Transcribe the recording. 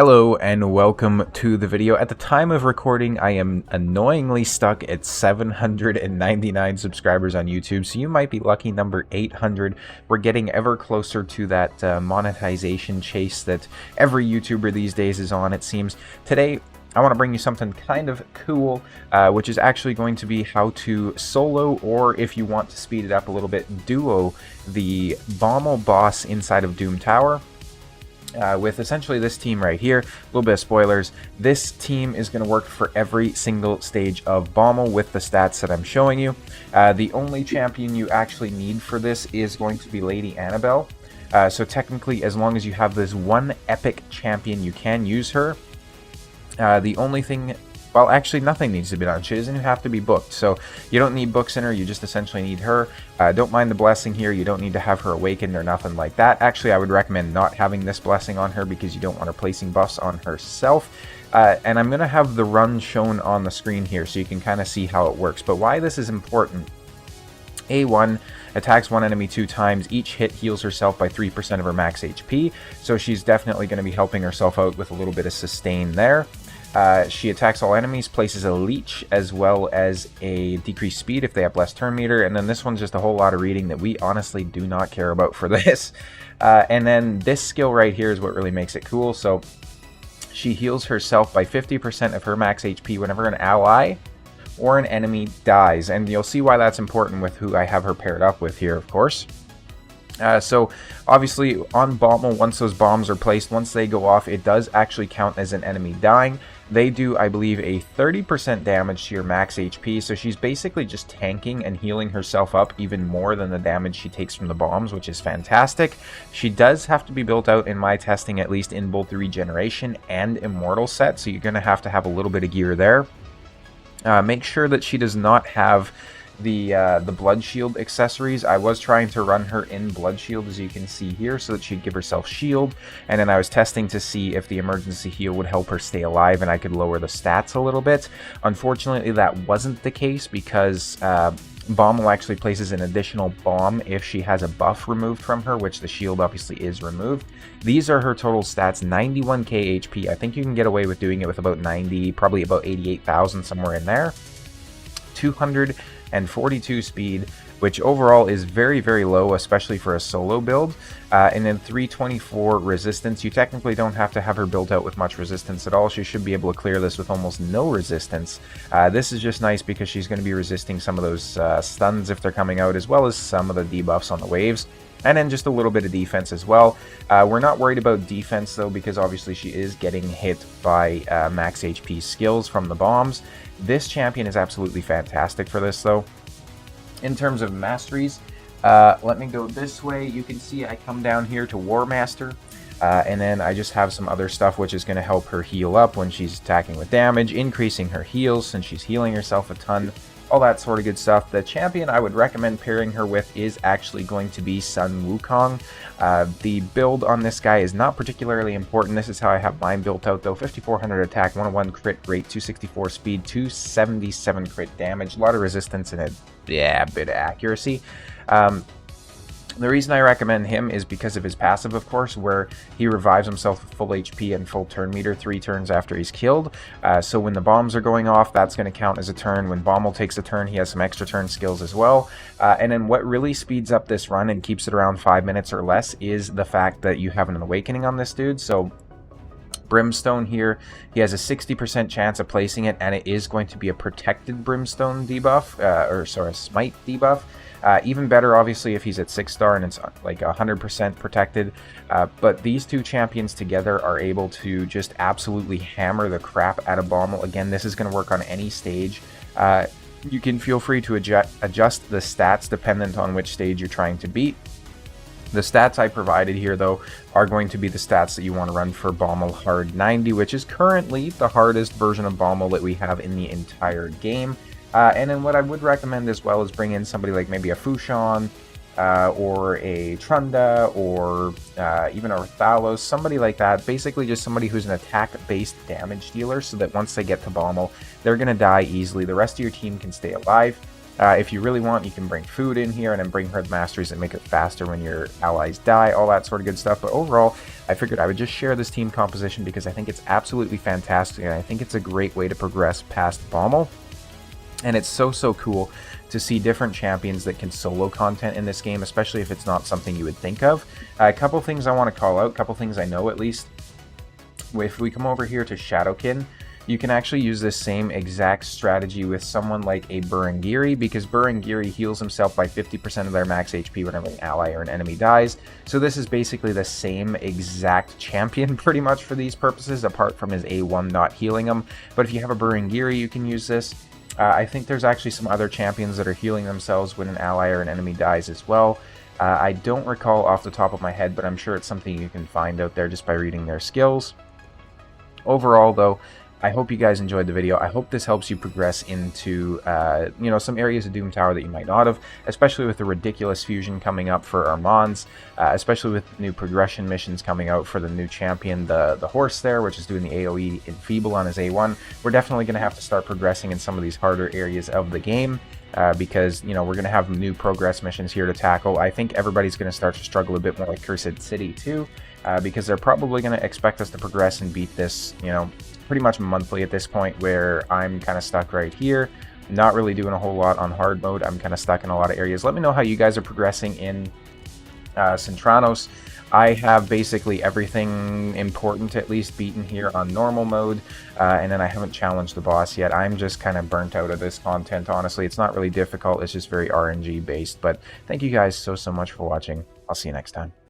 Hello and welcome to the video. At the time of recording, I am annoyingly stuck at 799 subscribers on YouTube, so you might be lucky number 800. We're getting ever closer to that monetization chase that every YouTuber these days is on, it seems. Today, I want to bring you something kind of cool, which is actually going to be how to solo, or if you want to speed it up a little bit, duo the Bommal boss inside of Doom Tower. With essentially this team right here. A little bit of spoilers. This team is going to work for every single stage of Bommal with the stats that I'm showing you. The only champion you actually need for this is going to be Lady Annabelle. So technically, as long as you have this one epic champion, you can use her. The only thing... Well, actually, nothing needs to be done. She doesn't have to be booked. So you don't need books in her. You just essentially need her. Don't mind the blessing here. You don't need to have her awakened or nothing like that. Actually, I would recommend not having this blessing on her because you don't want her placing buffs on herself. And I'm going to have the run shown on the screen here so you can kind of see how it works. But why this is important. A1 attacks one enemy 2 times. Each hit heals herself by 3% of her max HP. So she's definitely going to be helping herself out with a little bit of sustain there. She attacks all enemies, places a leech, as well as a decreased speed if they have less turn meter, and then this one's just a whole lot of reading that we honestly do not care about for this. And then this skill right here is what really makes it cool. So she heals herself by 50% of her max HP whenever an ally or an enemy dies, and you'll see why that's important with who I have her paired up with here, of course. So obviously on Bommal, once those bombs are placed, once they go off, it does actually count as an enemy dying. They do, I believe, a 30% damage to your max HP, so she's basically just tanking and healing herself up even more than the damage she takes from the bombs, which is fantastic. She does have to be built out in my testing, at least in both the regeneration and immortal set, so you're going to have a little bit of gear there. Make sure that she does not have the blood shield accessories. I was trying to run her in blood shield, as you can see here, so that she'd give herself shield, and then I was testing to see if the emergency heal would help her stay alive and I could lower the stats a little bit. Unfortunately, that wasn't the case because Bommal actually places an additional bomb if she has a buff removed from her, which the shield obviously is removed. These are her total stats: 91k HP. I think you can get away with doing it with about 90, probably about 88,000, somewhere in there. 242 speed, which overall is very, very low, especially for a solo build. And then 324 resistance. You technically don't have to have her built out with much resistance at all. She should be able to clear this with almost no resistance. This is just nice because she's going to be resisting some of those stuns if they're coming out, as well as some of the debuffs on the waves. And then just a little bit of defense as well. We're not worried about defense though, because obviously she is getting hit by max HP skills from the bombs. This champion is absolutely fantastic for this though. In terms of masteries, let me go this way. You can see I come down here to War Master, and then I just have some other stuff which is going to help her heal up when she's attacking with damage, increasing her heals since she's healing herself a ton, all that sort of good stuff. The champion I would recommend pairing her with is actually going to be Sun Wukong. The build on this guy is not particularly important. This is how I have mine built out though. 5400 attack, 101 crit rate, 264 speed, 277 crit damage, a lot of resistance, and a bit of accuracy. The reason I recommend him is because of his passive, of course, where he revives himself with full HP and full turn meter 3 turns after he's killed. So when the bombs are going off, that's going to count as a turn. When Bommal takes a turn, he has some extra turn skills as well. And then what really speeds up this run and keeps it around 5 minutes or less is the fact that you have an awakening on this dude. So Brimstone here, he has a 60% chance of placing it, and it is going to be a protected Brimstone debuff, a smite debuff. Even better, obviously, if he's at 6-star and it's like 100% protected. But these two champions together are able to just absolutely hammer the crap out of Bommal. Again, this is going to work on any stage. You can feel free to adjust the stats dependent on which stage you're trying to beat. The stats I provided here, though, are going to be the stats that you want to run for Bommal Hard 90, which is currently the hardest version of Bommal that we have in the entire game. And then what I would recommend as well is bring in somebody like maybe a Fushan, or a Trunda, or even a Rathalos, somebody like that. Basically just somebody who's an attack-based damage dealer, so that once they get to Bommal, they're going to die easily. The rest of your team can stay alive. If you really want, you can bring food in here and then bring her the masteries that make it faster when your allies die, all that sort of good stuff. But overall, I figured I would just share this team composition because I think it's absolutely fantastic, and I think it's a great way to progress past Bommal. And it's so cool to see different champions that can solo content in this game, especially if it's not something you would think of. A couple things I want to call out, a couple things I know at least. If we come over here to Shadowkin, you can actually use this same exact strategy with someone like a Burangiri, because Burangiri heals himself by 50% of their max HP whenever an ally or an enemy dies. So this is basically the same exact champion pretty much for these purposes, apart from his A1 not healing him. But if you have a Burangiri, you can use this. I think there's actually some other champions that are healing themselves when an ally or an enemy dies as well. I don't recall off the top of my head, but I'm sure it's something you can find out there just by reading their skills. Overall, though, I hope you guys enjoyed the video. I hope this helps you progress into, you know, some areas of Doom Tower that you might not have, especially with the ridiculous fusion coming up for Armands, especially with new progression missions coming out for the new champion, the horse there, which is doing the AoE Enfeeble on his A1. We're definitely going to have to start progressing in some of these harder areas of the game. Because, you know, we're going to have new progress missions here to tackle. I think everybody's going to start to struggle a bit more with Cursed City too, because they're probably going to expect us to progress and beat this, you know, pretty much monthly at this point, where I'm kind of stuck right here, not really doing a whole lot on hard mode. I'm kind of stuck in a lot of areas. Let me know how you guys are progressing in Centranos. I have basically everything important at least beaten here on normal mode, and then I haven't challenged the boss yet. I'm just kind of burnt out of this content, honestly. It's not really difficult, it's just very RNG based. But thank you guys so much for watching. I'll see you next time.